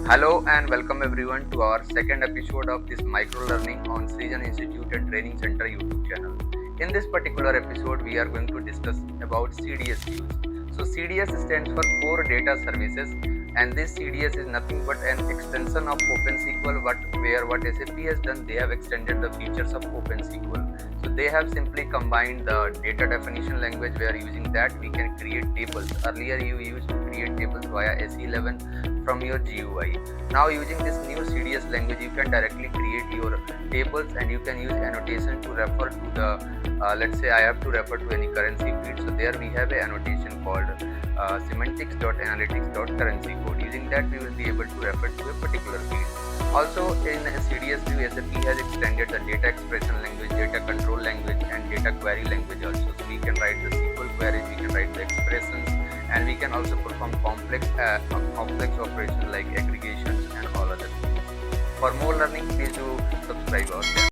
Hello and welcome everyone to our second episode of this Microlearning on Srijan Institute and Training Center YouTube channel. In this particular episode, we are going to discuss about CDS views. So CDS stands for Core Data Services, and this CDS is nothing but an extension of OpenSQL. What SAP has done, they have extended the features of OpenSQL. So they have simply combined the data definition language. Where using that we can create tables. Earlier you used to create tables via SE11 from your GUI. Now using this new CDS language, you can directly create your tables, and you can use annotation to refer to the let's say I have to refer to any currency field. So there we have a annotation called semantics.analytics.currency code. Using that we will be able to refer to a particular field. Also in CDS view, SAP has extended the data expression language, data control language, and data query language also. So we can write the SQL queries, we can write the expressions, and we can also perform complex operations like aggregations and all other things. For more learning, please do subscribe our channel.